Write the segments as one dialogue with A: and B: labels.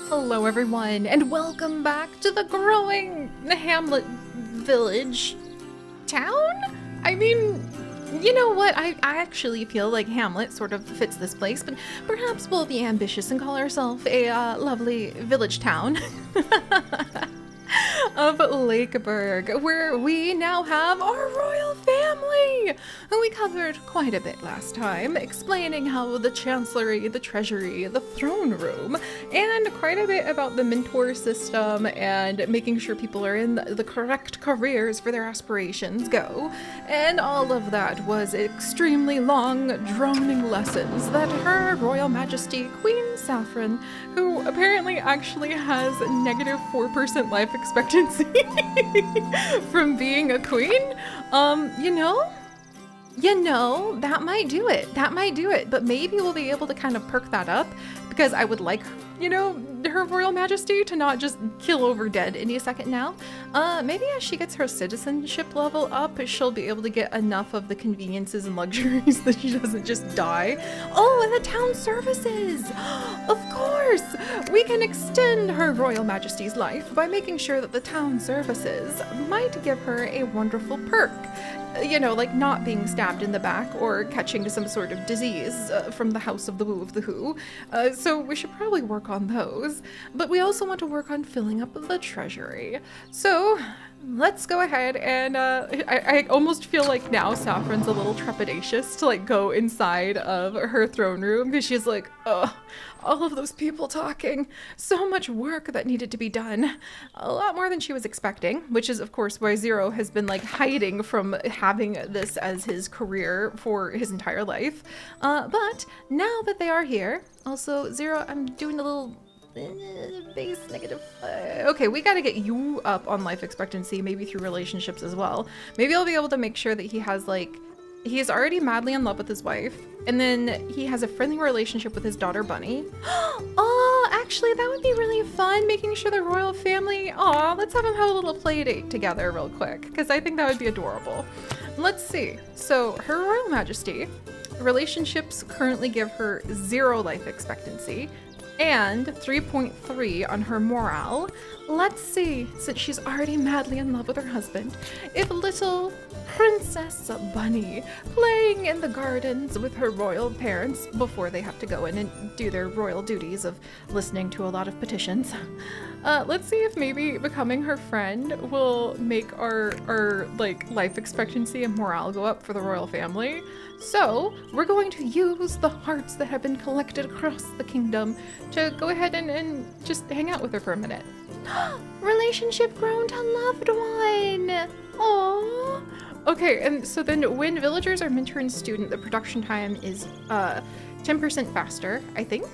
A: Hello everyone, and welcome back to the growing hamlet village town? I mean, you know what? I actually feel like Hamlet sort of fits this place, but perhaps we'll be ambitious and call ourselves a lovely village town of Lakeburg, where we now have our royal family, who we covered quite a bit last time, explaining how the chancellery, the treasury, the throne room, and quite a bit about the mentor system and making sure people are in the correct careers for their aspirations go. And all of that was extremely long, droning lessons that Her Royal Majesty Queen Saffron, who apparently actually has negative 4% life expectancy from being a queen, that might do it. That might do it. But maybe we'll be able to kind of perk that up, because I would like, Her Royal Majesty to not just kill over dead any second now. Maybe as she gets her citizenship level up, she'll be able to get enough of the conveniences and luxuries that she doesn't just die. Oh, and the town services! Of course! We can extend Her Royal Majesty's life by making sure that the town services might give her a wonderful perk. Like not being stabbed in the back or catching some sort of disease from the House of the Woo of the Who. So we should probably work on those. But we also want to work on filling up the treasury. So let's go ahead and I almost feel like now Saffron's a little trepidatious to go inside of her throne room, because she's like, ugh, all of those people talking, so much work that needed to be done, a lot more than she was expecting, which is of course why Zero has been hiding from having this as his career for his entire life. But now that they are here, also Zero, I'm doing a little base negative. Okay, we gotta get you up on life expectancy, maybe through relationships as well. Maybe I'll be able to make sure that he has he's already madly in love with his wife, and then he has a friendly relationship with his daughter Bunny. Oh, actually that would be really fun, making sure the royal family, let's have them have a little play date together real quick, because I think that would be adorable. Let's see. So Her Royal Majesty, relationships currently give her 0 life expectancy and 3.3 on her morale. Let's see, since she's already madly in love with her husband, if little Princess Bunny, playing in the gardens with her royal parents before they have to go in and do their royal duties of listening to a lot of petitions. Let's see if maybe becoming her friend will make our life expectancy and morale go up for the royal family. So we're going to use the hearts that have been collected across the kingdom to go ahead and just hang out with her for a minute. Relationship grown to loved one. Aww. Okay, and so then when villagers are mentor and student, the production time is 10% faster, I think.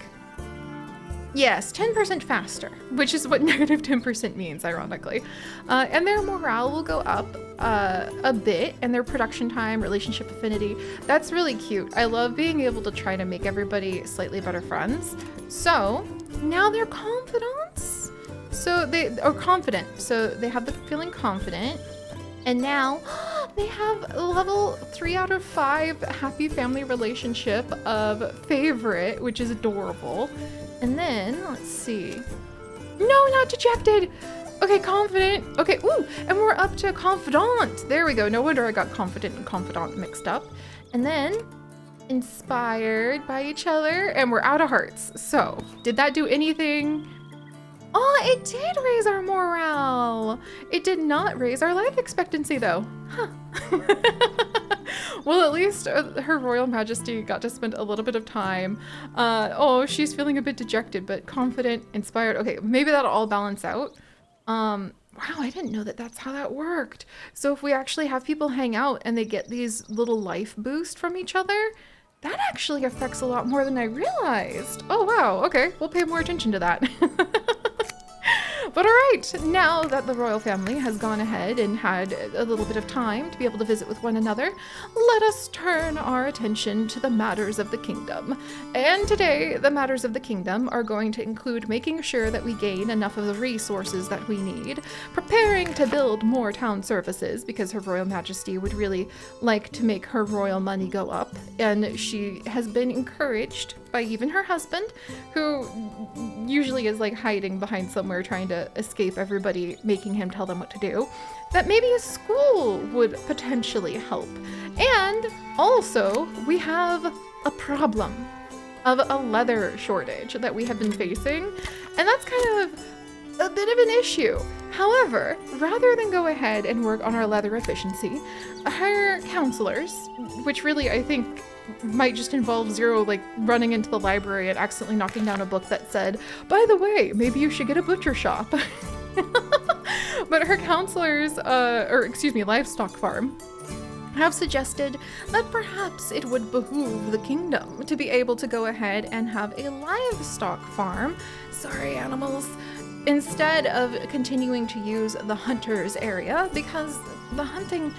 A: Yes, 10% faster, which is what negative 10% means, ironically. And their morale will go up a bit, and their production time, relationship affinity, that's really cute. I love being able to try to make everybody slightly better friends. So now they're confidants. So they are confident. So they have the feeling confident. And now they have level 3 out of 5 happy family relationship of favorite, which is adorable. And then let's see. No, not dejected. Okay, confident. Okay, ooh, and we're up to confidant. There we go. No wonder I got confident and confidant mixed up. And then inspired by each other, and we're out of hearts. So did that do anything? Oh, it did raise our morale. It did not raise our life expectancy though. Huh. Well, at least Her Royal Majesty got to spend a little bit of time. She's feeling a bit dejected, but confident, inspired. Okay, maybe that'll all balance out. Wow, I didn't know that that's how that worked. So if we actually have people hang out and they get these little life boost from each other, that actually affects a lot more than I realized. Oh, wow. Okay, we'll pay more attention to that. But all right, now that the royal family has gone ahead and had a little bit of time to be able to visit with one another, let us turn our attention to the matters of the kingdom. And today, the matters of the kingdom are going to include making sure that we gain enough of the resources that we need, preparing to build more town services, because Her Royal Majesty would really like to make her royal money go up, and she has been encouraged by even her husband, who usually is like hiding behind somewhere trying to escape everybody making him tell them what to do, that maybe a school would potentially help. And also, we have a problem of a leather shortage that we have been facing, and that's kind of a bit of an issue. However, rather than go ahead and work on our leather efficiency, hire counselors, which really I think might just involve Zero like running into the library and accidentally knocking down a book that said, by the way, maybe you should get a butcher shop. But her counselors, livestock farm, have suggested that perhaps it would behoove the kingdom to be able to go ahead and have a livestock farm, sorry animals, instead of continuing to use the hunter's area, because the hunting,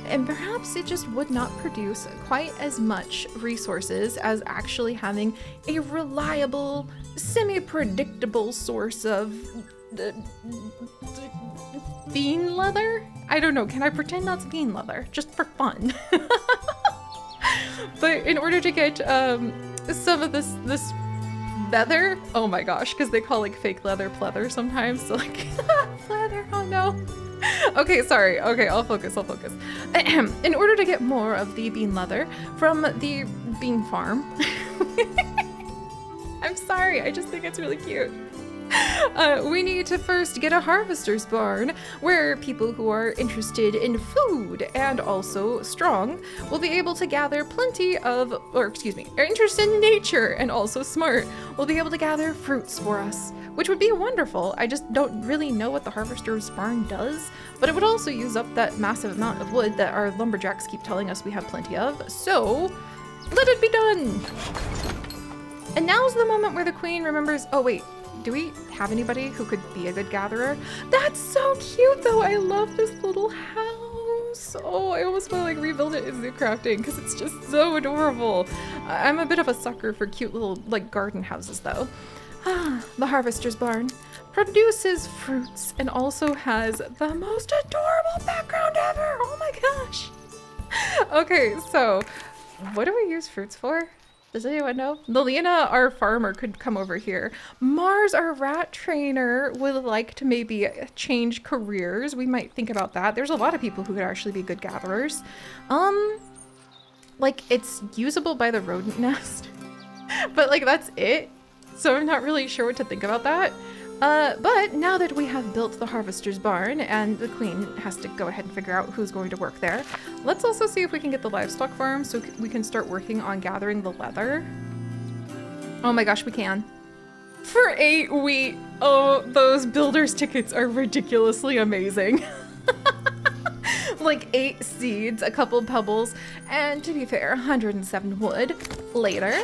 A: and perhaps it just would not produce quite as much resources as actually having a reliable, semi-predictable source of bean leather? I don't know, can I pretend that's bean leather? Just for fun. But in order to get some of this leather, oh my gosh, because they call like fake leather pleather sometimes, so like pleather, oh no. Okay, sorry, okay, I'll focus. In order to get more of the bean leather from the bean farm, I'm sorry, I just think it's really cute. We need to first get a harvester's barn where people who are interested in food and also strong will be able to gather plenty of, are interested in nature and also smart, will be able to gather fruits for us, which would be wonderful. I just don't really know what the harvester's barn does, but it would also use up that massive amount of wood that our lumberjacks keep telling us we have plenty of, so let it be done! And now's the moment where the queen remembers, oh wait, do we have anybody who could be a good gatherer? That's so cute though, I love this little house. Oh, I almost want to like rebuild it in zoo crafting because it's just so adorable. I'm a bit of a sucker for cute little like garden houses though. The harvester's barn produces fruits and also has the most adorable background ever. Oh my gosh. Okay, so what do we use fruits for? Does anyone know? Lelina, our farmer, could come over here. Mars, our rat trainer, would like to maybe change careers. We might think about that. There's a lot of people who could actually be good gatherers. Like it's usable by the rodent nest, but like that's it. So I'm not really sure what to think about that. But now that we have built the harvester's barn and the queen has to go ahead and figure out who's going to work there, let's also see if we can get the livestock farm so we can start working on gathering the leather. Oh my gosh, we can. For 8 wheat. Oh, those builder's tickets are ridiculously amazing. Like 8 seeds, a couple pebbles, and to be fair, 107 wood. Later.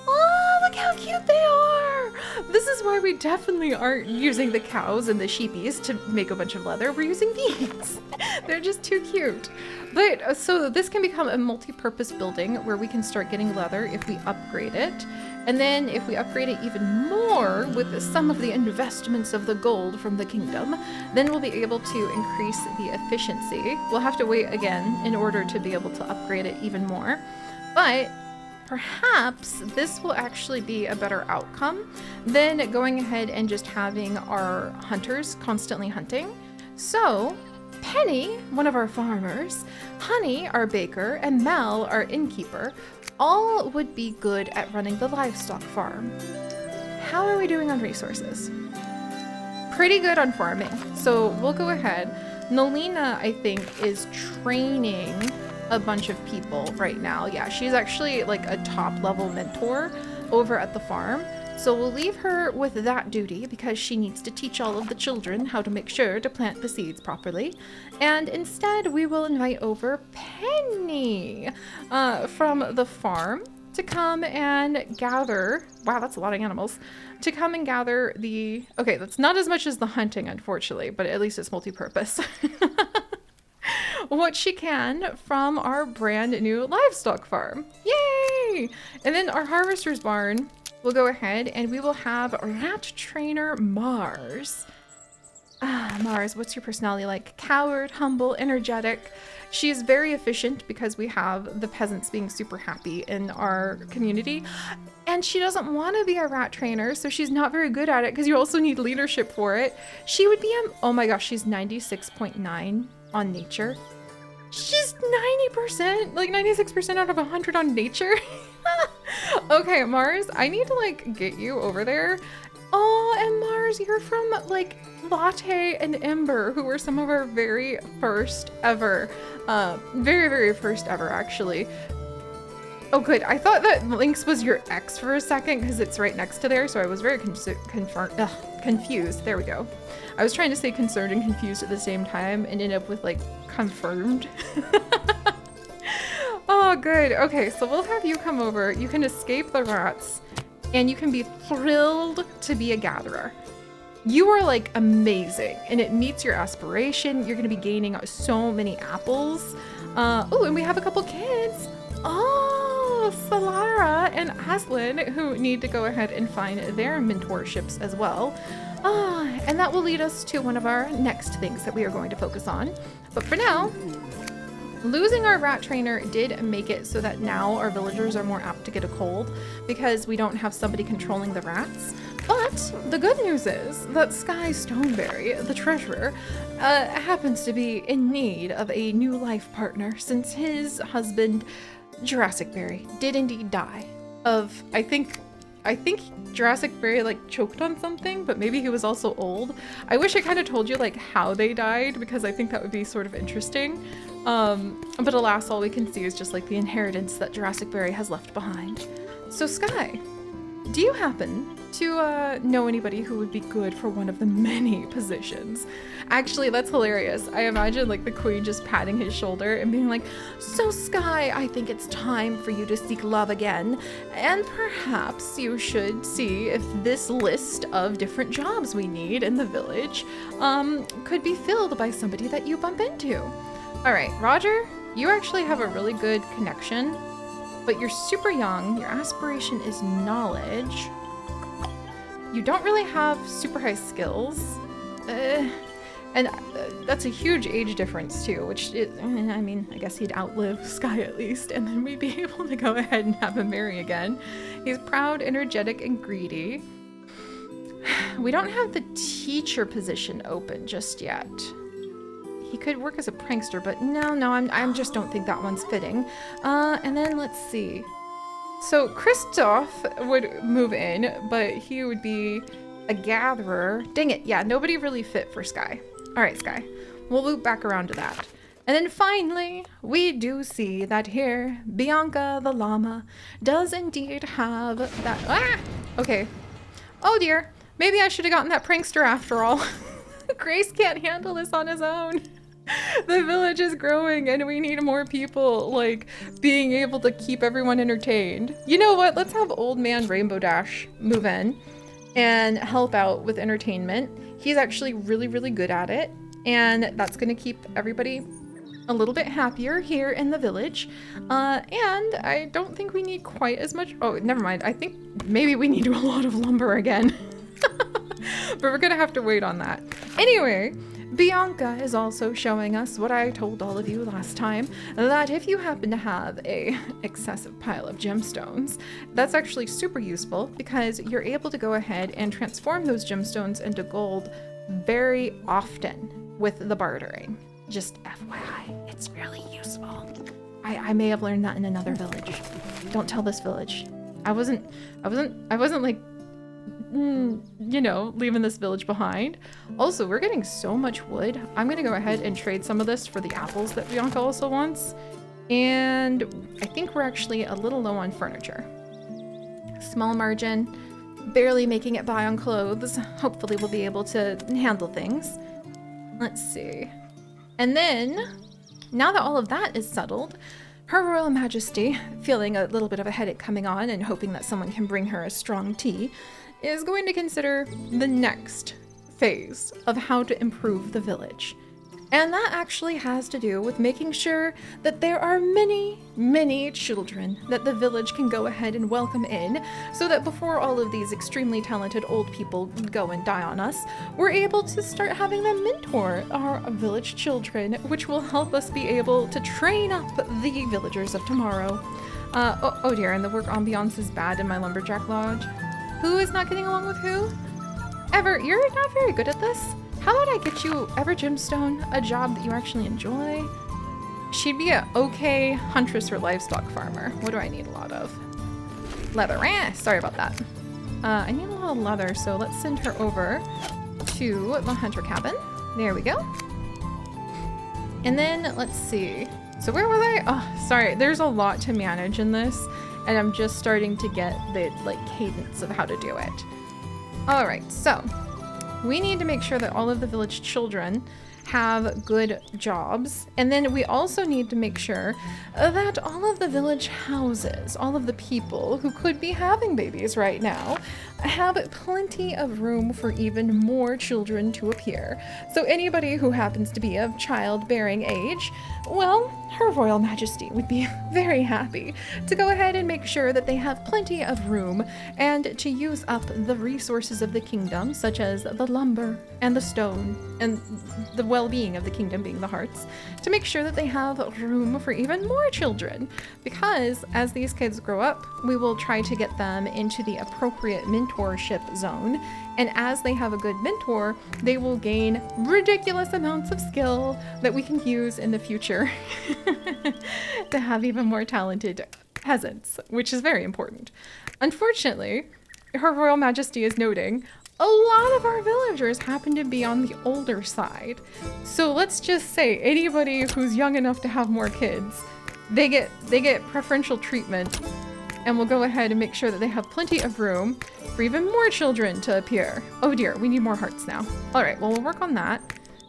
A: Oh, look how cute they are! This is why we definitely aren't using the cows and the sheepies to make a bunch of leather. We're using bees. They're just too cute. But so this can become a multi-purpose building where we can start getting leather if we upgrade it. And then if we upgrade it even more with some of the investments of the gold from the kingdom, then we'll be able to increase the efficiency. We'll have to wait again in order to be able to upgrade it even more. But perhaps this will actually be a better outcome than going ahead and just having our hunters constantly hunting. So Penny, one of our farmers, Honey, our baker, and Mel, our innkeeper, all would be good at running the livestock farm. How are we doing on resources? Pretty good on farming. So we'll go ahead. Nolina, I think, is training a bunch of people right now. Yeah, she's actually like a top level mentor over at the farm. So we'll leave her with that duty because she needs to teach all of the children how to make sure to plant the seeds properly. And instead we will invite over Penny from the farm to come and gather, wow, that's a lot of animals, to come and gather the, okay, that's not as much as the hunting, unfortunately, but at least it's multi-purpose. What she can from our brand new livestock farm. Yay! And then our harvester's barn, we'll go ahead and we will have rat trainer Mars. Mars, what's your personality like? Coward, humble, energetic. She is very efficient because we have the peasants being super happy in our community. And she doesn't want to be a rat trainer, so she's not very good at it because you also need leadership for it. She would be oh my gosh, she's 96.9 on nature. She's 90%, like 96% out of 100 on nature. Okay, Mars, I need to like get you over there. Oh, and Mars, you're from like Latte and Ember, who were some of our very first ever, very first ever actually. Oh good, I thought that Lynx was your ex for a second because it's right next to there, so I was very confused. There we go. I was trying to say concerned and confused at the same time and ended up with like confirmed. Oh good, okay, so we'll have you come over. You can escape the rats and you can be thrilled to be a gatherer. You are like amazing and it meets your aspiration. You're gonna be gaining so many apples. Oh, and we have a couple kids. Oh, Solara and Aslan, who need to go ahead and find their mentorships as well. And that will lead us to one of our next things that we are going to focus on. But for now, losing our rat trainer did make it so that now our villagers are more apt to get a cold because we don't have somebody controlling the rats. But the good news is that Sky Stoneberry, the treasurer, happens to be in need of a new life partner since his husband, Jurassic Berry, did indeed die of, I think Jurassic Berry like choked on something, but maybe he was also old. I wish I kind of told you like how they died because I think that would be sort of interesting. But alas, all we can see is just like the inheritance that Jurassic Berry has left behind. So Sky, do you happen to know anybody who would be good for one of the many positions? Actually, that's hilarious. I imagine like the queen just patting his shoulder and being like, so Sky, I think it's time for you to seek love again. And perhaps you should see if this list of different jobs we need in the village could be filled by somebody that you bump into. All right, Roger, you actually have a really good connection, but you're super young. Your aspiration is knowledge. You don't really have super high skills. And that's a huge age difference too, which is, I mean, I guess he'd outlive Sky at least, and then we'd be able to go ahead and have him marry again. He's proud, energetic, and greedy. We don't have the teacher position open just yet. He could work as a prankster, but no, I just don't think that one's fitting. And then let's see. So Christoph would move in, but he would be a gatherer. Dang it, yeah, nobody really fit for Sky. All right, Sky, we'll loop back around to that. And then finally, we do see that here, Bianca the llama does indeed have that, okay. Oh dear, maybe I should have gotten that prankster after all. Grace can't handle this on his own. The village is growing and we need more people, like, being able to keep everyone entertained. You know what? Let's have old man Rainbow Dash move in and help out with entertainment. He's actually really, really good at it. And that's going to keep everybody a little bit happier here in the village. And I don't think we need quite as much. Oh, never mind. I think maybe we need a lot of lumber again. But we're going to have to wait on that. Anyway, Bianca is also showing us what I told all of you last time, that if you happen to have a excessive pile of gemstones, that's actually super useful because you're able to go ahead and transform those gemstones into gold very often with the bartering. Just FYI, it's really useful. I may have learned that in another village. Don't tell this village. I wasn't like, you know, leaving this village behind. Also, we're getting so much wood. I'm gonna go ahead and trade some of this for the apples that Bianca also wants. And I think we're actually a little low on furniture. Small margin, barely making it by on clothes. Hopefully we'll be able to handle things. Let's see. And then, now that all of that is settled, Her Royal Majesty, feeling a little bit of a headache coming on and hoping that someone can bring her a strong tea, is going to consider the next phase of how to improve the village. And that actually has to do with making sure that there are many, many children that the village can go ahead and welcome in, so that before all of these extremely talented old people go and die on us, we're able to start having them mentor our village children, which will help us be able to train up the villagers of tomorrow. Oh dear, and the work ambiance is bad in my lumberjack lodge. Who is not getting along with who? Ever, you're not very good at this. How about I get you, Ever Gemstone, a job that you actually enjoy? She'd be an okay huntress or livestock farmer. What do I need a lot of? Leather. Sorry about that. I need a lot of leather, so let's send her over to the hunter cabin. There we go. And then let's see. So where was I? Oh, sorry. There's a lot to manage in this, and I'm just starting to get the cadence of how to do it. All right, so we need to make sure that all of the village children have good jobs. And then we also need to make sure that all of the village houses, all of the people who could be having babies right now, have plenty of room for even more children to appear. So anybody who happens to be of childbearing age, well, Her Royal Majesty would be very happy to go ahead and make sure that they have plenty of room and to use up the resources of the kingdom, such as the lumber and the stone and the well-being of the kingdom being the hearts, to make sure that they have room for even more children. Because as these kids grow up, we will try to get them into the appropriate mentorship zone. And as they have a good mentor, they will gain ridiculous amounts of skill that we can use in the future to have even more talented peasants, which is very important. Unfortunately, Her Royal Majesty is noting a lot of our villagers happen to be on the older side. So let's just say anybody who's young enough to have more kids, they get preferential treatment, and we'll go ahead and make sure that they have plenty of room for even more children to appear. Oh dear, we need more hearts now. All right, well, we'll work on that.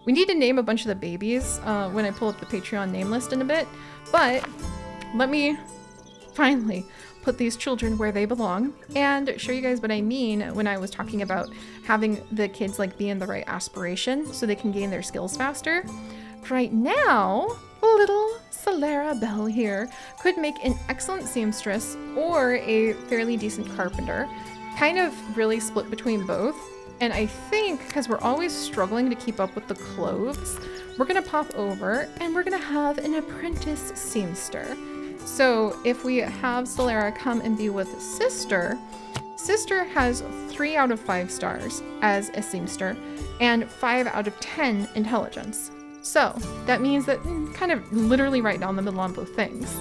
A: We need to name a bunch of the babies when I pull up the Patreon name list in a bit, but let me finally put these children where they belong and show you guys what I mean when I was talking about having the kids be in the right aspiration so they can gain their skills faster. Right now, little Solera Bell here could make an excellent seamstress or a fairly decent carpenter, kind of really split between both. And I think because we're always struggling to keep up with the clothes, we're gonna pop over and we're gonna have an apprentice seamster. So if we have Solera come and be with Sister, Sister has 3 out of 5 stars as a seamster and 5 out of 10 intelligence. So that means that kind of literally right down the middle on both things.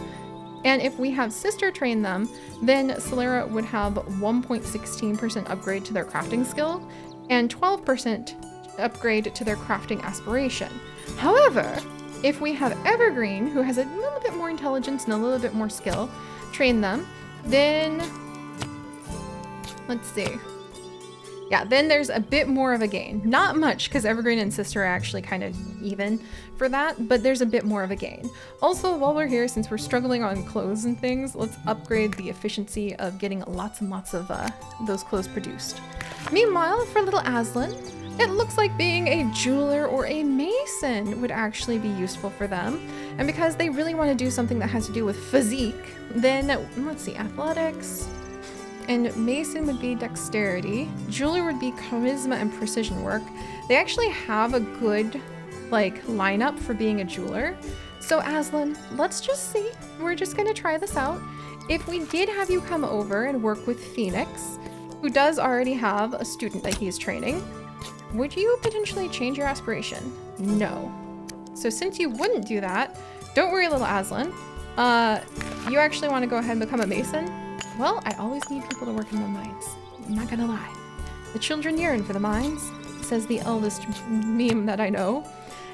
A: And if we have Sister train them, then Solera would have 1.16% upgrade to their crafting skill and 12% upgrade to their crafting aspiration. However, if we have Evergreen, who has a little bit more intelligence and a little bit more skill, train them, then let's see. Yeah, then there's a bit more of a gain. Not much, because Evergreen and Sister are actually kind of even for that, but there's a bit more of a gain. Also, while we're here, since we're struggling on clothes and things, let's upgrade the efficiency of getting lots and lots of those clothes produced. Meanwhile, for little Aslan, it looks like being a jeweler or a mason would actually be useful for them. And because they really want to do something that has to do with physique, then let's see, athletics. And mason would be dexterity. Jeweler would be charisma and precision work. They actually have a good lineup for being a jeweler. So Aslan, let's just see. We're just gonna try this out. If we did have you come over and work with Phoenix, who does already have a student that he's training, would you potentially change your aspiration? No. So since you wouldn't do that, don't worry, little Aslan. You actually want to go ahead and become a mason? Well, I always need people to work in the mines. I'm not gonna lie. The children yearn for the mines, says the eldest meme that I know.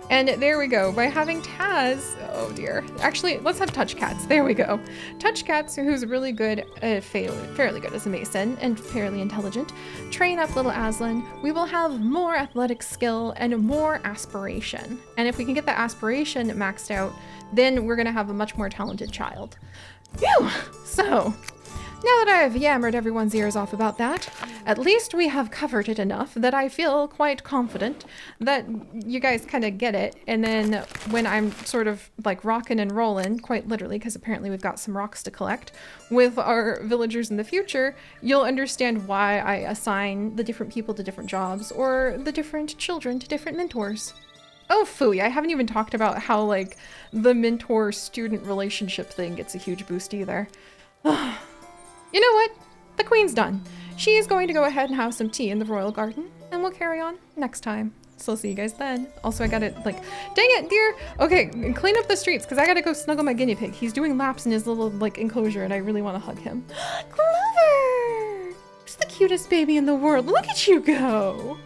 A: And there we go. By having Taz, oh dear. Actually, let's have Touch Cats. There we go. Touch Cats, who's really good, fairly good as a mason and fairly intelligent. Train up little Aslan. We will have more athletic skill and more aspiration. And if we can get that aspiration maxed out, then we're gonna have a much more talented child. Phew! So, Now that I've yammered everyone's ears off about that, at least we have covered it enough that I feel quite confident that you guys kind of get it. And then when I'm sort of like rocking and rolling, quite literally, because apparently we've got some rocks to collect with our villagers in the future, you'll understand why I assign the different people to different jobs or the different children to different mentors. Oh, phooey, I haven't even talked about how like the mentor-student relationship thing gets a huge boost either. You know what? The queen's done. She's going to go ahead and have some tea in the royal garden, and we'll carry on next time. So I'll see you guys then. Also, I gotta, like, dang it, dear. Okay, clean up the streets, because I gotta go snuggle my guinea pig. He's doing laps in his little, like, enclosure, and I really want to hug him. Clover! He's the cutest baby in the world. Look at you go!